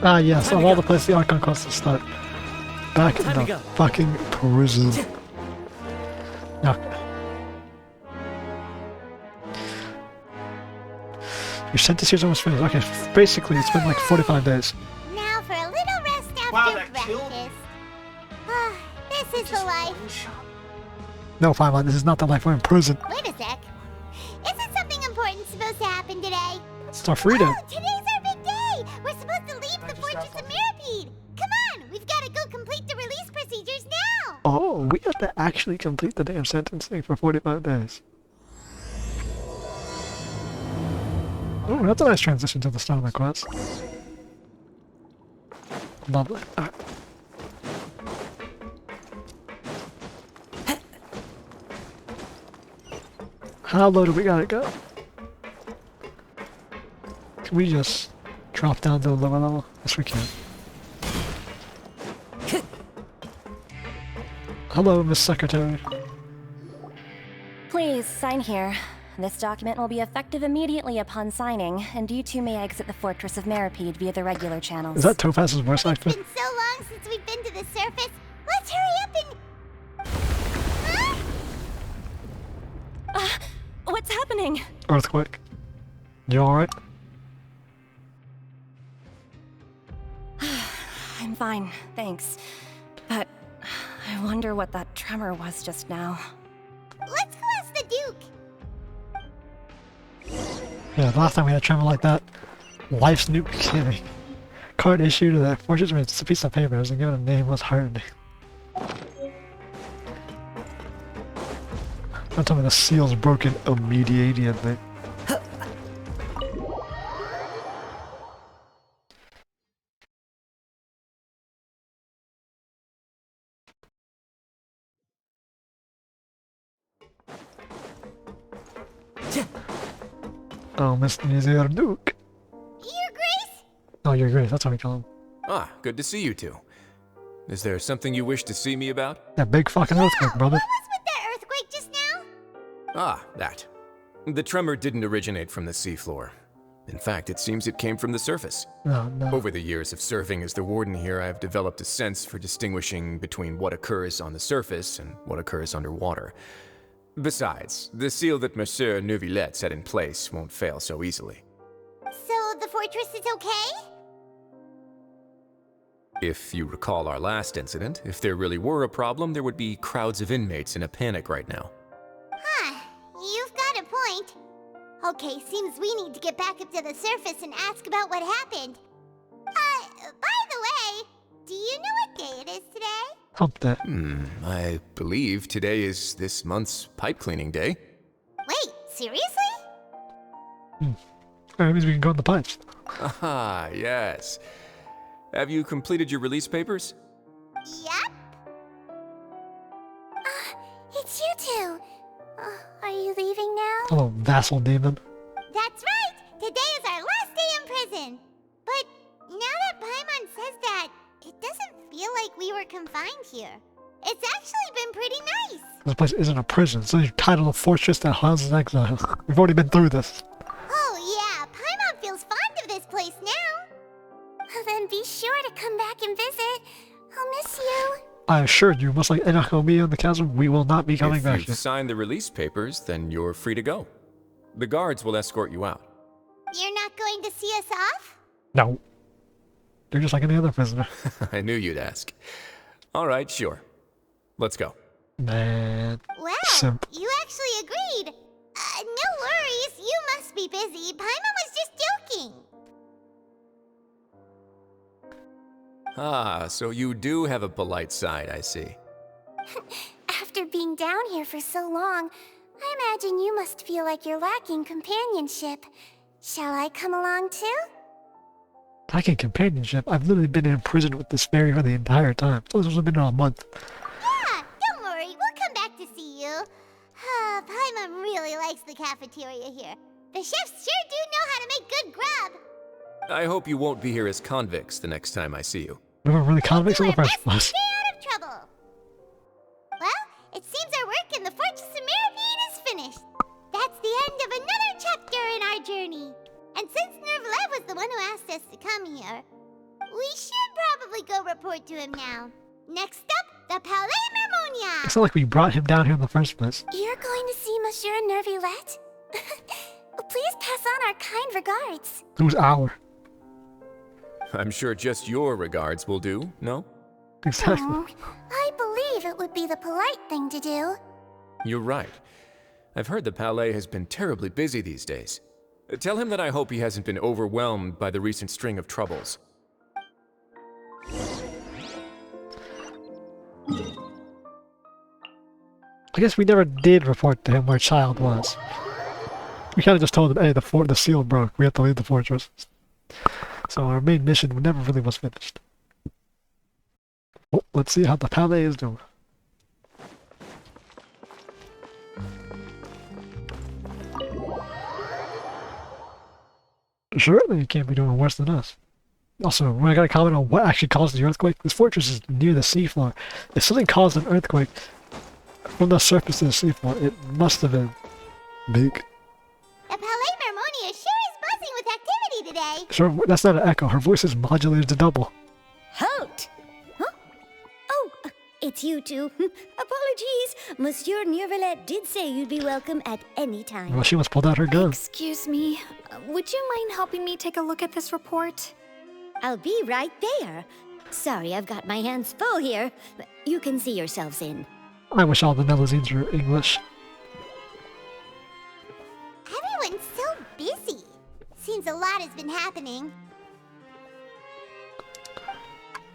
Ah, yes, of all the places the Archon Quest to start. Back in the fucking prison. Yeah. Your sentence here's almost finished. Okay, basically it's been like 45 days. Now for a little rest after practice. This is the life. No, Paimon, this is not the life. We're in prison. Wait a sec. Isn't something important supposed to happen today? It's our freedom. Oh, today's our big day! We're supposed to leave the Fortress of Mirapede! Come on! We've got to go complete the release procedures now! Oh, we have to actually complete the damn sentencing for 45 days. Oh, that's a nice transition to the start of the quest. Lovely. Alright. How low do we gotta go? Can we just drop down to a lower level? Yes, we can. Hello, Miss Secretary. Please, sign here. This document will be effective immediately upon signing, and you two may exit the Fortress of Mirapede via the regular channels. Is that Topaz's voice It's actor? been so long since we've been to the surface. Let's hurry up and... Huh? What's happening? Earthquake. You alright? I'm fine, thanks. But I wonder what that tremor was just now. Let's go ask the Duke. Yeah, the last time we had a tremor like that, life's new beginning. Card issued to the Fortress with just a piece of paper and given a name was hardened. Don't tell me the seal's broken immediately. Oh, Mr. Duke. Your Grace? Oh, Your Grace, that's how we call him. Ah, good to see you two. Is there something you wish to see me about? That big fucking earthquake, brother. What was with that earthquake just now? Ah, that. The tremor didn't originate from the seafloor. In fact, it seems it came from the surface. No. Over the years of serving as the warden here, I've developed a sense for distinguishing between what occurs on the surface and what occurs underwater. Besides, the seal that Monsieur Neuvillette set in place won't fail so easily. So the fortress is okay? If you recall our last incident, if there really were a problem, there would be crowds of inmates in a panic right now. Huh, you've got a point. Okay, seems we need to get back up to the surface and ask about what happened. By the way, do you know what day it is today? Hump that. I believe today is this month's pipe cleaning day. Wait, seriously? That means we can go in the pipes. Ah, yes. Have you completed your release papers? Yep. It's you two. Are you leaving now? Hello, vassal demon. That's right! Today is our last day in prison! But now that Paimon says that, it doesn't feel like we were confined here. It's actually been pretty nice! This place isn't a prison, it's a title of fortress that houses exiles. We've already been through this. Oh yeah, Paimon feels fond of this place now! Then be sure to come back and visit. I'll miss you. I assured you, much like 𝐂𝐻𝐿𝐼 and the chasm, we will not be coming If back you've here. signed the release papers, then you're free to go. The guards will escort you out. You're not going to see us off? No. You're just like any other prisoner. I knew you'd ask. All right, sure. Let's go. Man. Well, Simp. you actually agreed. No worries, you must be busy. Paimon was just joking. Ah, so you do have a polite side, I see. After being down here for so long, I imagine you must feel like you're lacking companionship. Shall I come along too? Lacking companionship? I've literally been in prison with this fairy for the entire time. It's only been a month. Yeah, don't worry, we'll come back to see you. Paimon really likes the cafeteria here. The chefs sure do know how to make good grub. I hope you won't be here as convicts the next time I see you. We were really convicts in the Do our first best to place. stay out of trouble. Well, it seems our work in the Fortress of Mirapede is finished. That's the end of another chapter in our journey. And since Neuvillette was the one who asked us to come here, We should probably go report to him now. Next up, the Palais Mermonia! It's not like we brought him down here in the first place. You're going to see Monsieur Neuvillette? Please pass on our kind regards. Who's our? I'm sure just your regards will do, no? Exactly. I believe it would be the polite thing to do. You're right. I've heard the Palais has been terribly busy these days. Tell him that I hope he hasn't been overwhelmed by the recent string of troubles. I guess we never did report to him where Child was. We kind of just told him, hey, the seal broke. We have to leave the fortress. So our main mission never really was finished. Oh, let's see how the Palais is doing. Surely it can't be doing worse than us. Also, I gotta comment on what actually caused the earthquake. This fortress is near the seafloor. If something caused an earthquake from the surface to the seafloor, it must have been big. The Palais Mermonia sure is buzzing with activity today. Sure, that's not an echo. Her voice is modulated to double. Halt! Huh? Oh, it's you two. Apologies. Monsieur Neuvillette did say you'd be welcome at any time. Well, she must pulled out her gun. Excuse me, would you mind helping me take a look at this report? I'll be right there. Sorry, I've got my hands full here. You can see yourselves in. I wish all the Melusines were English. Everyone's so busy. Seems a lot has been happening.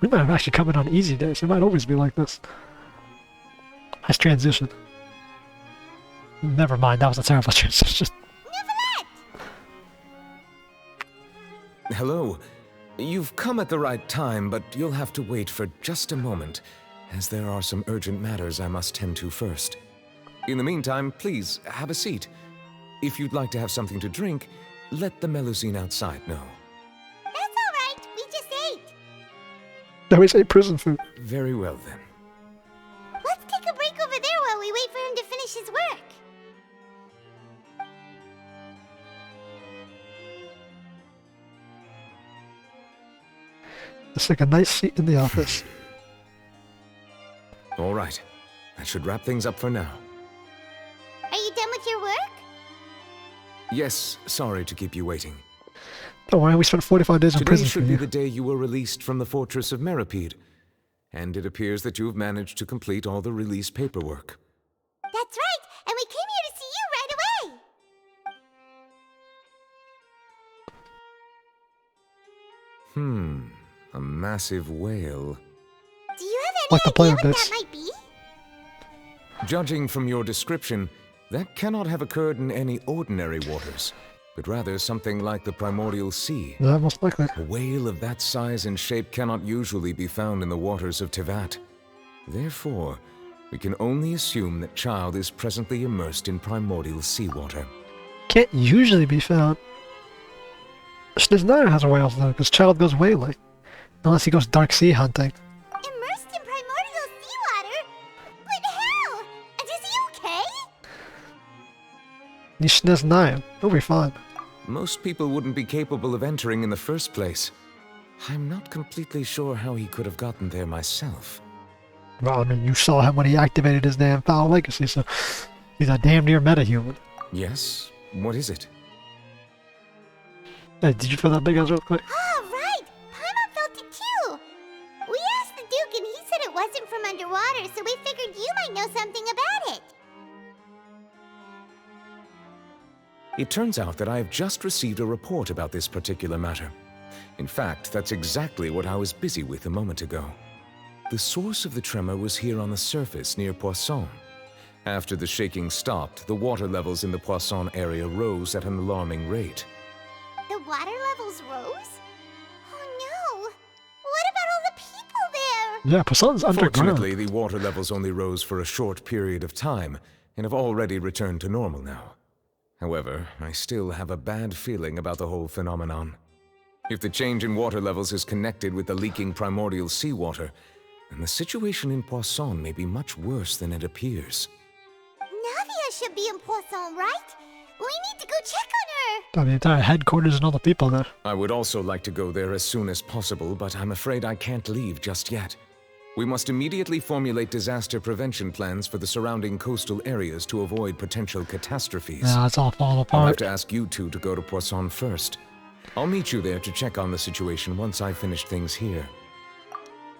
We might have actually come in on easy days. It might always be like this. Nice transition. Never mind, that was a terrible transition. Hello. You've come at the right time, but you'll have to wait for just a moment, as there are some urgent matters I must tend to first. In the meantime, please, have a seat. If you'd like to have something to drink, let the Melusine outside know. That's all right. We just ate. Now we say prison food. Very well, then. Let's take a break over there while we wait for him to finish his work. It's like a nice seat in the office. All right. That should wrap things up for now. Are you done with your work? Yes, sorry to keep you waiting. Don't worry, we spent 45 days in Today prison for should be you. the day you were released from the fortress of Meripede, and it appears that you have managed to complete all the release paperwork. That's right, and we came here to see you right away. A massive whale. Do you have Like the any player idea what base. that might be? Judging from your description, that cannot have occurred in any ordinary waters, but rather something like the primordial sea. Yeah, most likely. A whale of that size and shape cannot usually be found in the waters of Teyvat. Therefore, we can only assume that Child is presently immersed in primordial seawater. Can't usually be found. Snezhnaya has a whales though, because Child goes whaling. Unless he goes dark sea hunting. Immersed in primordial seawater? But how? And is he okay? He's Snezhnaya. He'll be fine. Most people wouldn't be capable of entering in the first place. I'm not completely sure how he could have gotten there myself. Well, I mean, you saw him when he activated his damn foul legacy, so he's a damn near metahuman. Yes? What is it? Hey, did you feel that big ass earthquake? Oh, right! Paimon felt it too! We asked the Duke and he said it wasn't from underwater, so we figured you might know something about it. It turns out that I have just received a report about this particular matter. In fact, that's exactly what I was busy with a moment ago. The source of the tremor was here on the surface near Poisson. After the shaking stopped, the water levels in the Poisson area rose at an alarming rate. The water levels rose? Oh no! What about all the people there? Yeah, Poisson's underground. Fortunately, the water levels only rose for a short period of time and have already returned to normal now. However, I still have a bad feeling about the whole phenomenon. If the change in water levels is connected with the leaking primordial seawater, then the situation in Poisson may be much worse than it appears. Navia should be in Poisson, right? We need to go check on her! Got the entire headquarters and all the people there. I would also like to go there as soon as possible, but I'm afraid I can't leave just yet. We must immediately formulate disaster prevention plans for the surrounding coastal areas to avoid potential catastrophes. Yeah, it's all falling I'll have apart. to ask you two to go to Poisson first. I'll meet you there to check on the situation once I've finished things here.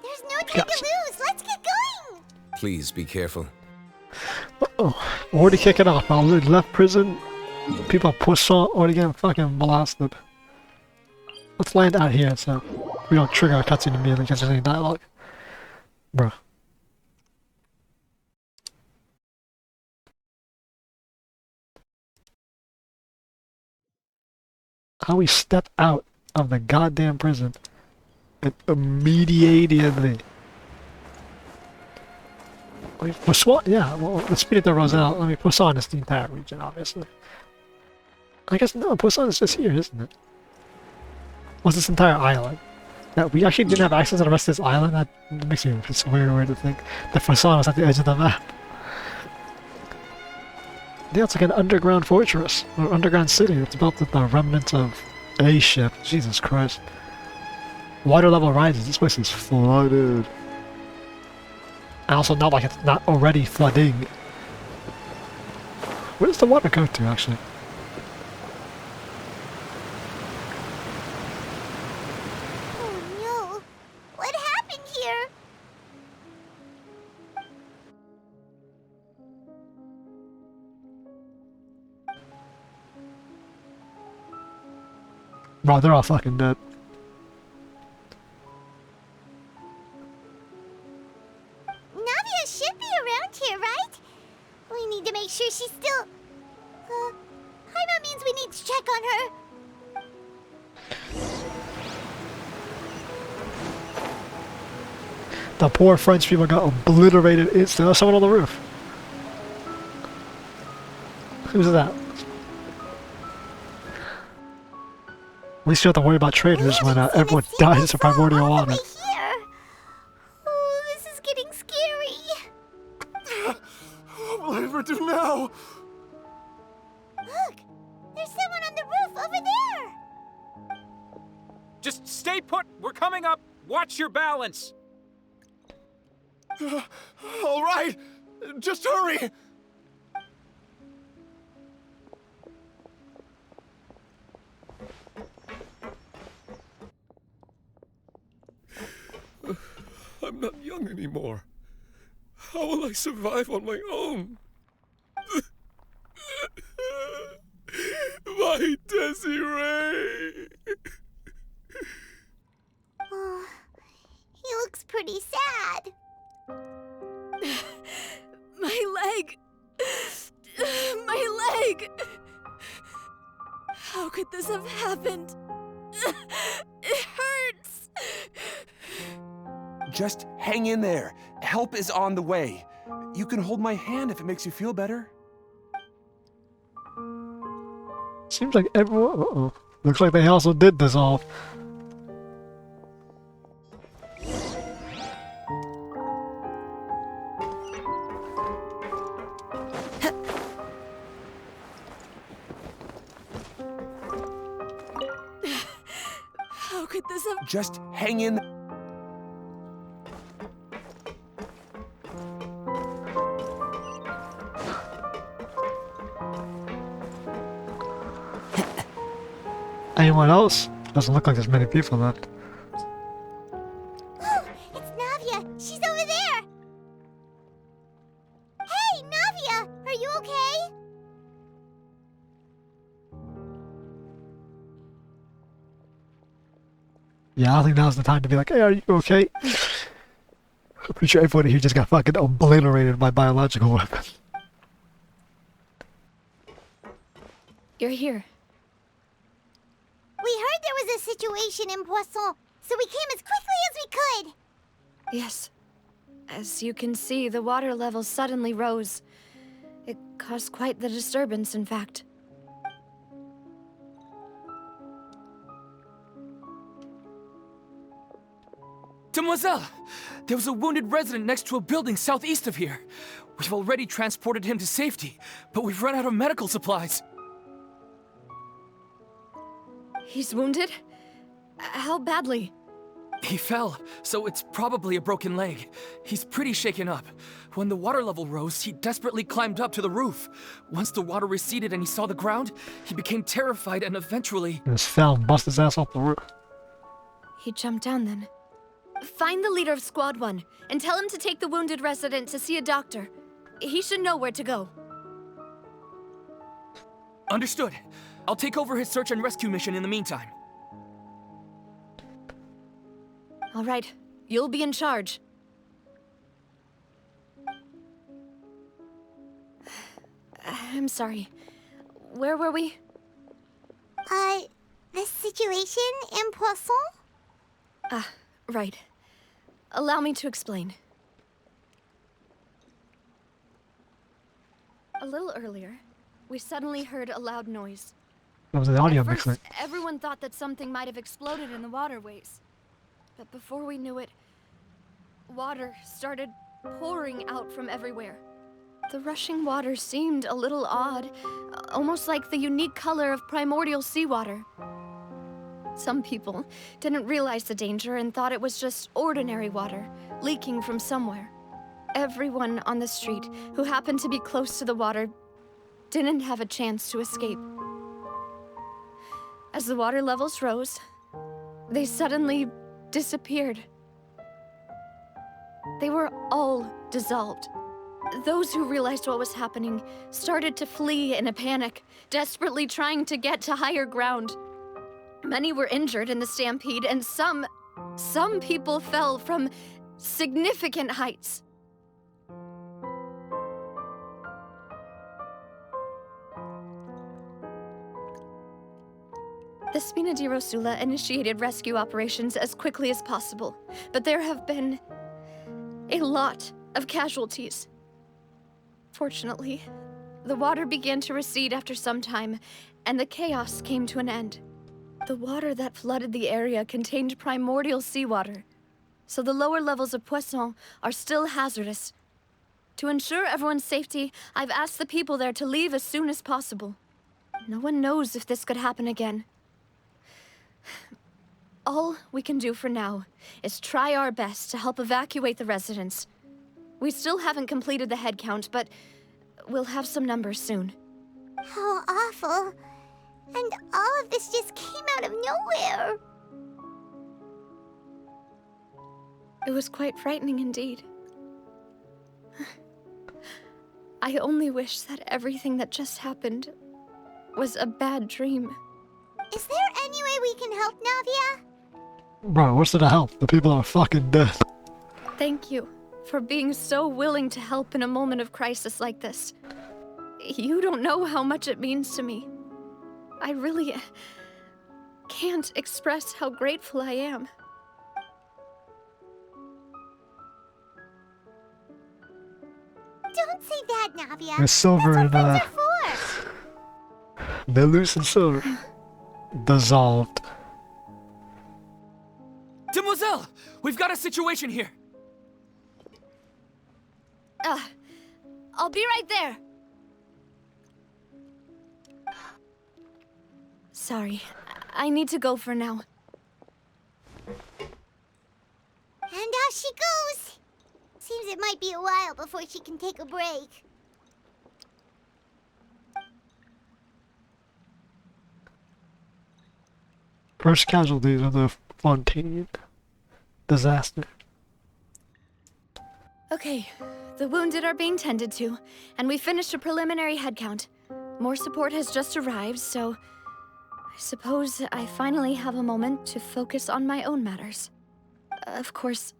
There's no time to lose! Let's get going! Please be careful. Uh-oh. Already kicking off. I already left prison. People at Poisson already getting fucking blasted. Let's land out here so we don't trigger a cutscene immediately because there's any dialogue. Bruh. How we step out of the goddamn prison and immediately. Poisson, yeah, well, let's speed it to Roselle. I mean, Poisson is the entire region, obviously. I guess, no, Poisson is just here, isn't it? What's this entire island? That we actually didn't have access to the rest of this island? That makes me it's weird to think that Poisson was at the edge of the map. Yeah, it's like an underground fortress, or underground city that's built with the remnants of a ship. Jesus Christ. Water level rises, this place is flooded. And also not like it's not already flooding. Where does the water go to, actually? Oh no! What happened here? Bro, they're all fucking dead. Navia should be around here, right? We need to make sure she's still... Paimon means we need to check on her. The poor French people got obliterated instantly. There's someone on the roof. Who's that? At least you don't have to worry about traders when everyone dies of primordial water. Here. Oh, this is getting scary. What will I ever do now? Look, there's someone on the roof over there. Just stay put. We're coming up. Watch your balance. All right, just hurry. I'm not young anymore. How will I survive on my own? My Desiree! Oh, he looks pretty sad. My leg! My leg! How could this have happened? It hurts! Just hang in there. Help is on the way. You can hold my hand if it makes you feel better. Seems like everyone... Uh-oh. Looks like they also did dissolve. How could this have... Just hang in. Anyone else? Doesn't look like there's many people left. Oh, it's Navia. She's over there. Hey, Navia, are you okay? Yeah, I don't think now's the time to be like, hey, are you okay? I'm pretty sure everybody here just got fucking obliterated by biological weapons. You're here. We heard there was a situation in Poisson, so we came as quickly as we could. Yes. As you can see, the water level suddenly rose. It caused quite the disturbance, in fact. Demoiselle! There was a wounded resident next to a building southeast of here. We've already transported him to safety, but we've run out of medical supplies. He's wounded? How badly? He fell, so it's probably a broken leg. He's pretty shaken up. When the water level rose, he desperately climbed up to the roof. Once the water receded and he saw the ground, he became terrified and eventually... He just fell and bust his ass off the roof. He jumped down then. Find the leader of Squad 1 and tell him to take the wounded resident to see a doctor. He should know where to go. Understood. I'll take over his search and rescue mission in the meantime. All right, you'll be in charge. I'm sorry. Where were we? The situation in Poisson? Ah, right. Allow me to explain. A little earlier, we suddenly heard a loud noise. That was the audio At first, mixer. everyone thought that something might have exploded in the waterways. But before we knew it, water started pouring out from everywhere. The rushing water seemed a little odd, almost like the unique color of primordial seawater. Some people didn't realize the danger and thought it was just ordinary water, leaking from somewhere. Everyone on the street who happened to be close to the water didn't have a chance to escape. As the water levels rose, they suddenly disappeared. They were all dissolved. Those who realized what was happening started to flee in a panic, desperately trying to get to higher ground. Many were injured in the stampede, and some people fell from significant heights. The Spina di Rosula initiated rescue operations as quickly as possible, but there have been a lot of casualties. Fortunately, the water began to recede after some time, and the chaos came to an end. The water that flooded the area contained primordial seawater, so the lower levels of Poisson are still hazardous. To ensure everyone's safety, I've asked the people there to leave as soon as possible. No one knows if this could happen again. All we can do for now is try our best to help evacuate the residents. We still haven't completed the head count, but we'll have some numbers soon. How awful. And all of this just came out of nowhere. It was quite frightening indeed. I only wish that everything that just happened was a bad dream. Is there any way we can help, Navia? Bro, what's to help? The people are fucking dead. Thank you for being so willing to help in a moment of crisis like this. You don't know how much it means to me. I really can't express how grateful I am. Don't say that, Navia. There's silver That's what and friends are for. the loose and silver. Dissolved. Demoiselle! We've got a situation here! I'll be right there. Sorry, I need to go for now. And out she goes. Seems it might be a while before she can take a break. First casualties of the Fontaine disaster. Okay, the wounded are being tended to, and we finished a preliminary head count. More support has just arrived, so I suppose I finally have a moment to focus on my own matters. Of course,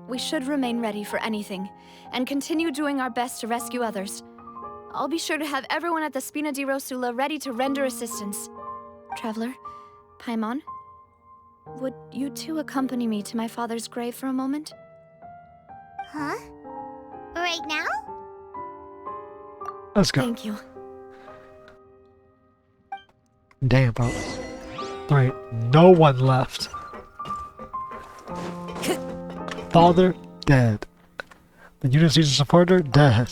we should remain ready for anything, and continue doing our best to rescue others. I'll be sure to have everyone at the Spina di Rosula ready to render assistance. Traveler, Paimon, would you two accompany me to my father's grave for a moment? Huh? Right now? Let's go. Thank you. Damn, bro. Alright, no one left. Father, dead. The unit season supporter, dead.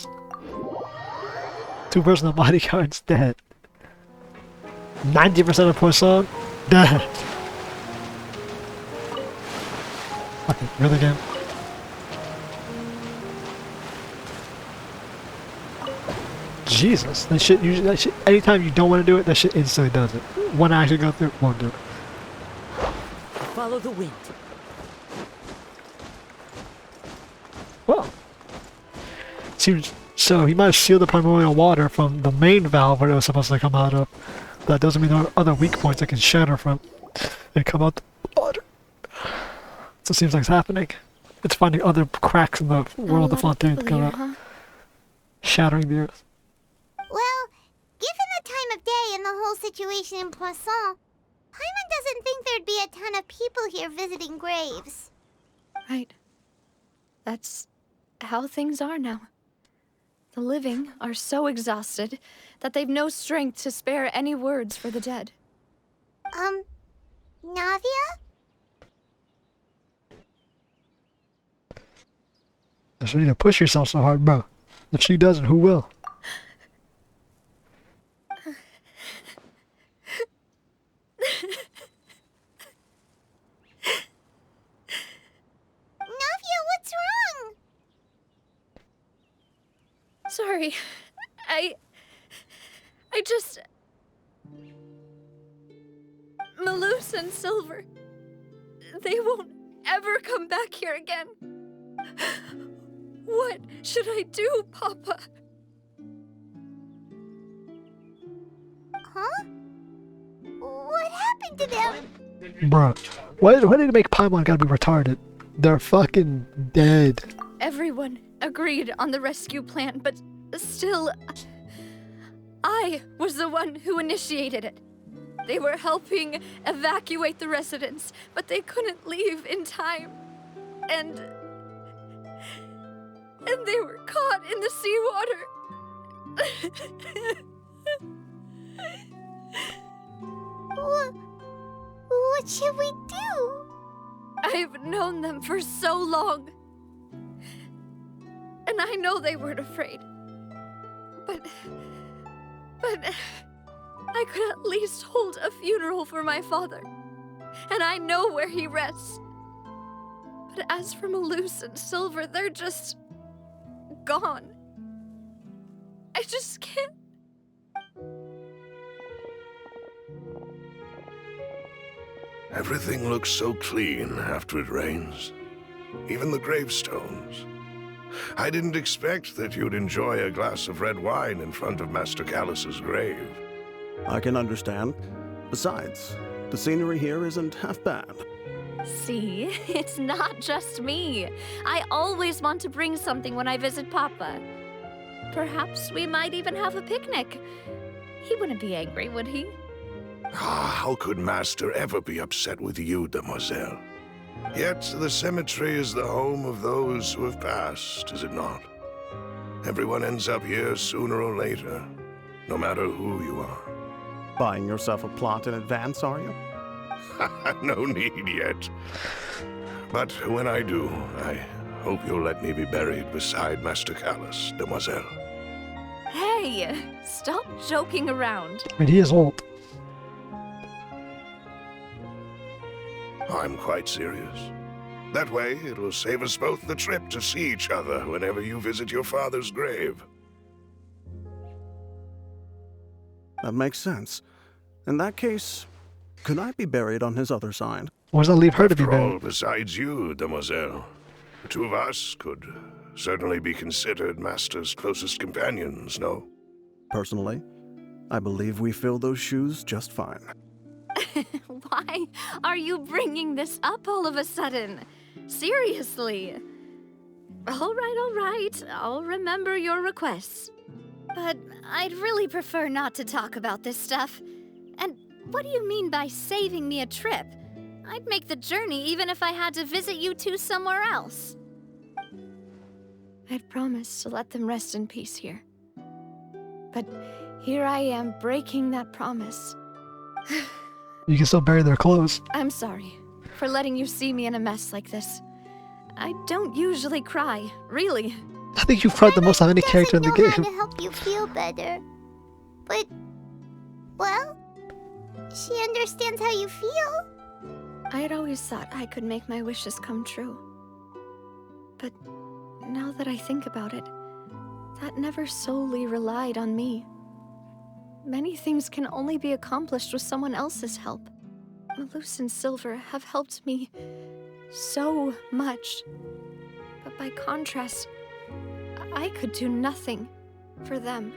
2 personal bodyguards, dead. 90% of Poisson, dead. Fucking really again? Jesus, that shit usually, anytime you don't want to do it, that shit instantly does it. One action go through, won't do it. Follow the wind. Well, seems so. He might have sealed the primordial water from the main valve where it was supposed to come out of. That doesn't mean there are other weak points that can shatter from and come out the water. So it seems like it's happening. It's finding other cracks in the world of Fontaine to come out, shattering the earth. Well, given the time of day and the whole situation in Poisson, Paimon doesn't think there'd be a ton of people here visiting graves. Right. That's how things are now. The living are so exhausted that they've no strength to spare any words for the dead. Navia? You need to push yourself so hard, bro. If she doesn't, who will? Navia, what's wrong? Sorry. I just... Malus and Silver. They won't ever come back here again. What should I do, Papa? Huh? What happened to them? Bruh. Why did it make Paimon gotta be retarded? They're fucking dead. Everyone agreed on the rescue plan, but still, I was the one who initiated it. They were helping evacuate the residents, but they couldn't leave in time. And they were caught in the seawater. What should we do? I've known them for so long. And I know they weren't afraid. But I could at least hold a funeral for my father. And I know where he rests. But as for Malus and Silver, they're just gone. I just can't. Everything looks so clean after it rains. Even the gravestones. I didn't expect that you'd enjoy a glass of red wine in front of Master Callus's grave. I can understand. Besides, the scenery here isn't half bad. See, it's not just me. I always want to bring something when I visit Papa. Perhaps we might even have a picnic. He wouldn't be angry, would he? How could Master ever be upset with you, Demoiselle? Yet the cemetery is the home of those who have passed, is it not? Everyone ends up here sooner or later, no matter who you are. Buying yourself a plot in advance, are you? No need yet. But when I do, I hope you'll let me be buried beside Master Callus, Demoiselle. Hey, stop joking around. And he is old. I'm quite serious. That way, it will save us both the trip to see each other whenever you visit your father's grave. That makes sense. In that case, could I be buried on his other side? Or does that leave her to be After all, buried? besides you, Demoiselle, the two of us could certainly be considered Master's closest companions, no? Personally, I believe we fill those shoes just fine. Why are you bringing this up all of a sudden? Seriously. All right. I'll remember your requests. But I'd really prefer not to talk about this stuff. And what do you mean by saving me a trip? I'd make the journey even if I had to visit you two somewhere else. I'd promised to let them rest in peace here. But here I am breaking that promise. You can still bury their clothes. I'm sorry for letting you see me in a mess like this. I don't usually cry, really. I think you've cried the most out of any character in the Doesn't know game. how to help you feel better. But, well, she understands how you feel. I had always thought I could make my wishes come true. But now that I think about it, that never solely relied on me. Many things can only be accomplished with someone else's help. Malus and Silver have helped me so much. But by contrast, I could do nothing for them.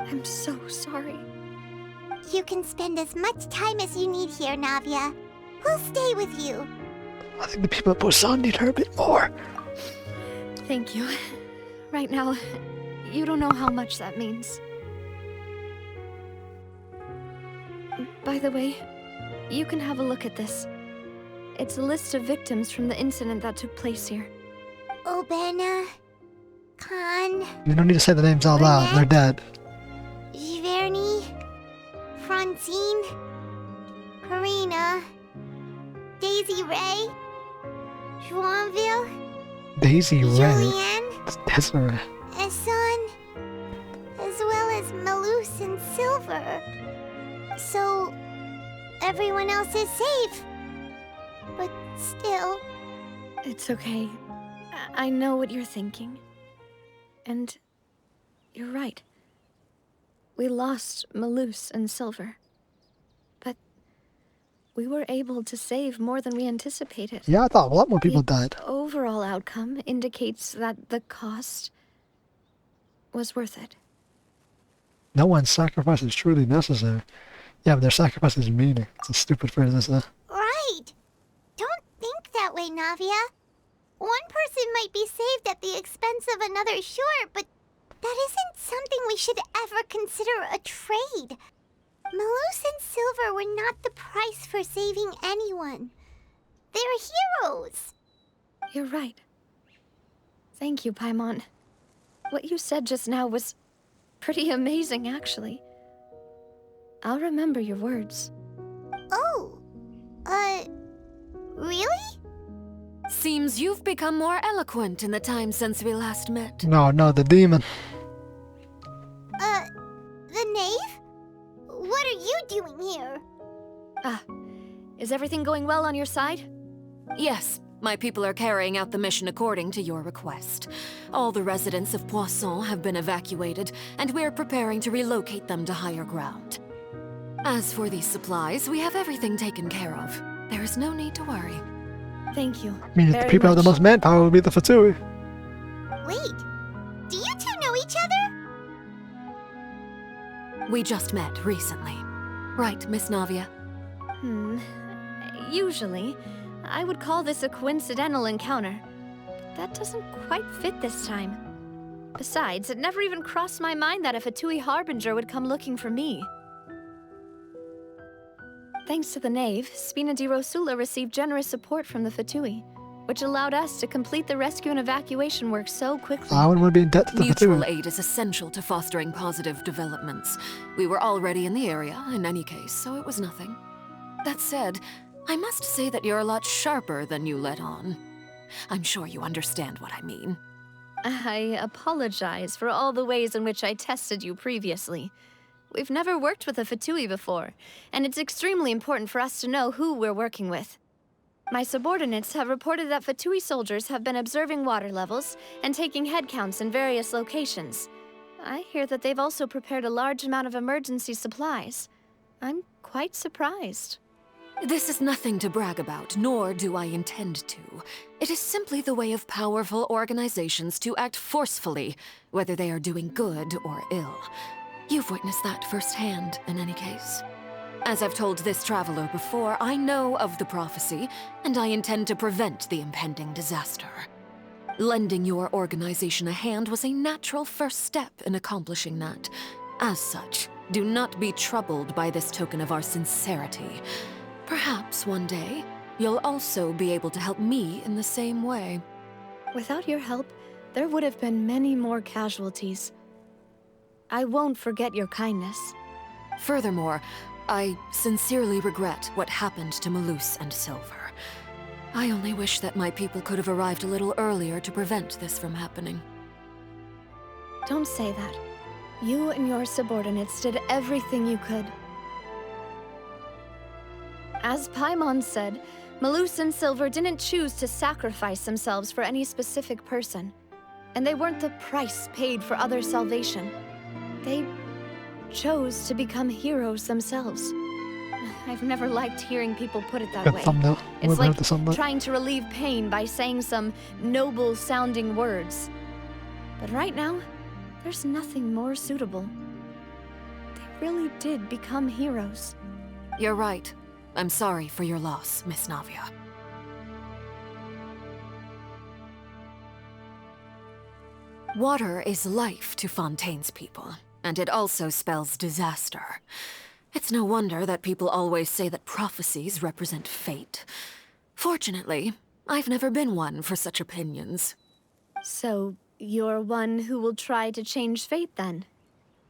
I'm so sorry. You can spend as much time as you need here, Navia. We'll stay with you. I think the people at Poisson need her a bit more. Thank you. Right now, you don't know how much that means. By the way, you can have a look at this. It's a list of victims from the incident that took place here. Obena, Khan, You don't need to say the names out loud. They're dead. Giverny, Francine, Karina, Daisy Ray, Joinville, Daisy Ray. Julianne, It's Desiree. Esson, as well as Malus and Silver. So, everyone else is safe. But still... It's okay. I know what you're thinking. And you're right. We lost Malus and Silver. But we were able to save more than we anticipated. Yeah, I thought a lot more people died. The overall outcome indicates that the cost was worth it. No one's sacrifice is truly necessary. Yeah, but their sacrifice is meaning. It's a stupid phrase, isn't it? Right! Don't think that way, Navia. One person might be saved at the expense of another, sure, but that isn't something we should ever consider a trade. Malus and Silver were not the price for saving anyone. They're heroes. You're right. Thank you, Paimon. What you said just now was pretty amazing, actually. I'll remember your words. Oh, really? Seems you've become more eloquent in the time since we last met. No, the demon. The knave? What are you doing here? Is everything going well on your side? Yes, my people are carrying out the mission according to your request. All the residents of Poisson have been evacuated, and we're preparing to relocate them to higher ground. As for these supplies, we have everything taken care of. There is no need to worry. Thank you. I mean, if the people have the most manpower, will be the Fatui. Wait, do you two know each other? We just met recently. Right, Miss Navia? Usually, I would call this a coincidental encounter. That doesn't quite fit this time. Besides, it never even crossed my mind that a Fatui Harbinger would come looking for me. Thanks to the Knave, Spina di Rosula received generous support from the Fatui, which allowed us to complete the rescue and evacuation work so quickly. I wouldn't want to be in debt to the Mutual Fatui. aid is essential to fostering positive developments. We were already in the area, in any case, so it was nothing. That said, I must say that you're a lot sharper than you let on. I'm sure you understand what I mean. I apologize for all the ways in which I tested you previously. We've never worked with a Fatui before, and it's extremely important for us to know who we're working with. My subordinates have reported that Fatui soldiers have been observing water levels and taking head counts in various locations. I hear that they've also prepared a large amount of emergency supplies. I'm quite surprised. This is nothing to brag about, nor do I intend to. It is simply the way of powerful organizations to act forcefully, whether they are doing good or ill. You've witnessed that firsthand, in any case. As I've told this traveler before, I know of the prophecy, and I intend to prevent the impending disaster. Lending your organization a hand was a natural first step in accomplishing that. As such, do not be troubled by this token of our sincerity. Perhaps one day, you'll also be able to help me in the same way. Without your help, there would have been many more casualties. I won't forget your kindness. Furthermore, I sincerely regret what happened to Malus and Silver. I only wish that my people could have arrived a little earlier to prevent this from happening. Don't say that. You and your subordinates did everything you could. As Paimon said, Malus and Silver didn't choose to sacrifice themselves for any specific person. And they weren't the price paid for other salvation. They chose to become heroes themselves. I've never liked hearing people put it that way. Thumbnail. It's like trying to relieve pain by saying some noble-sounding words. But right now, there's nothing more suitable. They really did become heroes. You're right. I'm sorry for your loss, Miss Navia. Water is life to Fontaine's people, and it also spells disaster. It's no wonder that people always say that prophecies represent fate. Fortunately, I've never been one for such opinions. So, you're one who will try to change fate, then?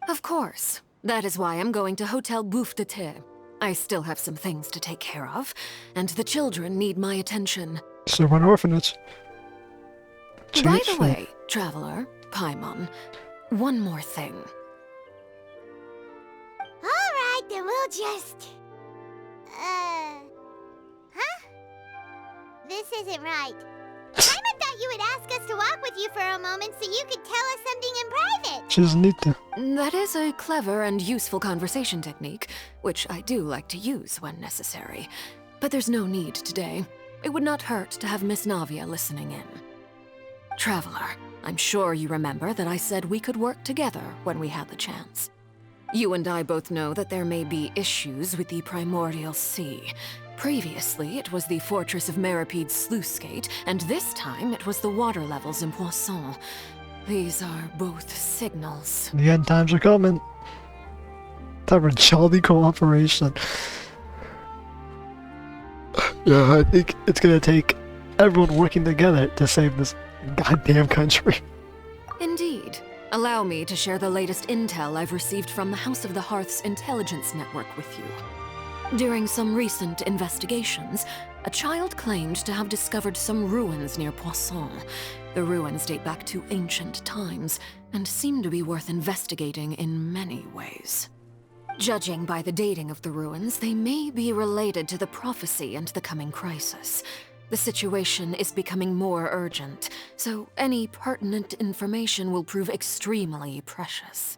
Of course. That is why I'm going to Hotel Bouffe de Thé. I still have some things to take care of, and the children need my attention. So an orphanage. By the way, Traveler, Paimon, one more thing. Alright, then we'll just... Huh? This isn't right. Paimon thought you would ask us to walk with you for a moment so you could tell us something in private. She doesn't need to. That is a clever and useful conversation technique, which I do like to use when necessary. But there's no need today. It would not hurt to have Miss Navia listening in. Traveler, I'm sure you remember that I said we could work together when we had the chance. You and I both know that there may be issues with the Primordial Sea. Previously, it was the fortress of Meripede's sluice gate, and this time it was the water levels in Poisson. These are both signals. The end times are coming. Time for jolly cooperation. Yeah, I think it's gonna take everyone working together to save this goddamn country. Indeed. Allow me to share the latest intel I've received from the House of the Hearth's intelligence network with you. During some recent investigations, a child claimed to have discovered some ruins near Poisson. The ruins date back to ancient times, and seem to be worth investigating in many ways. Judging by the dating of the ruins, they may be related to the prophecy and the coming crisis. The situation is becoming more urgent, so any pertinent information will prove extremely precious.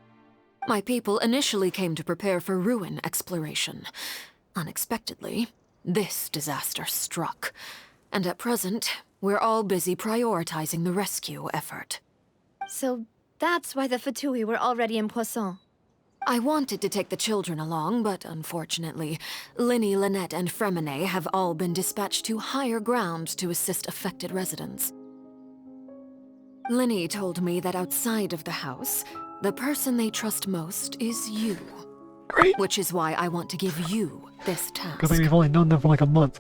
My people initially came to prepare for ruin exploration. Unexpectedly, this disaster struck, and at present, we're all busy prioritizing the rescue effort. So that's why the Fatui were already in Poisson. I wanted to take the children along, but unfortunately, Linny, Lynette, and Fremine have all been dispatched to higher ground to assist affected residents. Linny told me that outside of the house, the person they trust most is you. Great. Which is why I want to give you this task. Because we've only known them for like a month.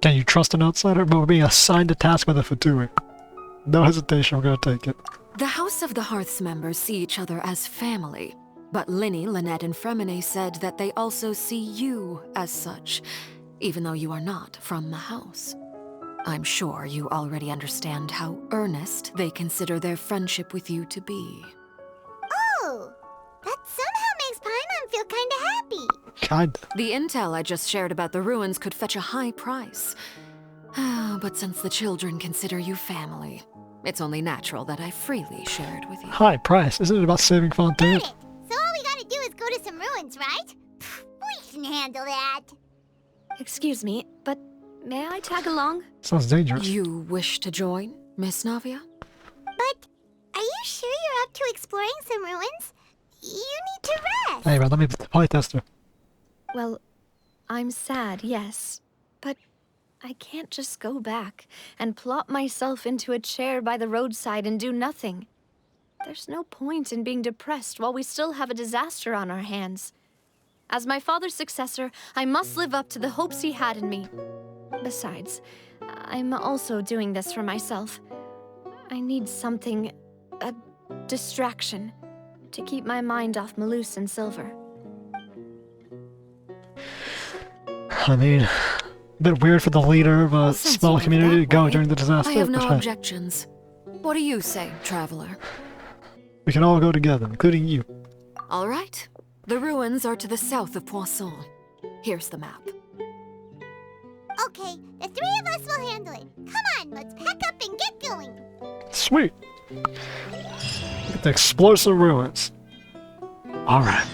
Can you trust an outsider? But we're being assigned a task by the Fatui. No hesitation, we're gonna take it. The House of the Hearth's members see each other as family, but Linny, Lynette, and Fremine said that they also see you as such, even though you are not from the house. I'm sure you already understand how earnest they consider their friendship with you to be. Oh, that somehow makes Paimon feel kinda happy. Kinda. The intel I just shared about the ruins could fetch a high price. But since the children consider you family, it's only natural that I freely share it with you. High price. Isn't it about saving Fontaine? Got it. So all we gotta do is go to some ruins, right? We can handle that. Excuse me, but may I tag along? Sounds dangerous. You wish to join, Miss Navia? But are you sure you're up to exploring some ruins? You need to rest. Hey, man, let me play tester. Well, I'm sad, yes. But I can't just go back and plop myself into a chair by the roadside and do nothing. There's no point in being depressed while we still have a disaster on our hands. As my father's successor, I must live up to the hopes he had in me. Besides, I'm also doing this for myself. I need something, a distraction, to keep my mind off Malus and Silver. I mean, a bit weird for the leader of a small community to go during the disaster. I have no but, objections. What do you say, Traveler? We can all go together, including you. All right. The ruins are to the south of Poisson. Here's the map. Okay, the three of us will handle it. Come on, let's pack up and get going. Sweet. Get to explore some ruins. Alright.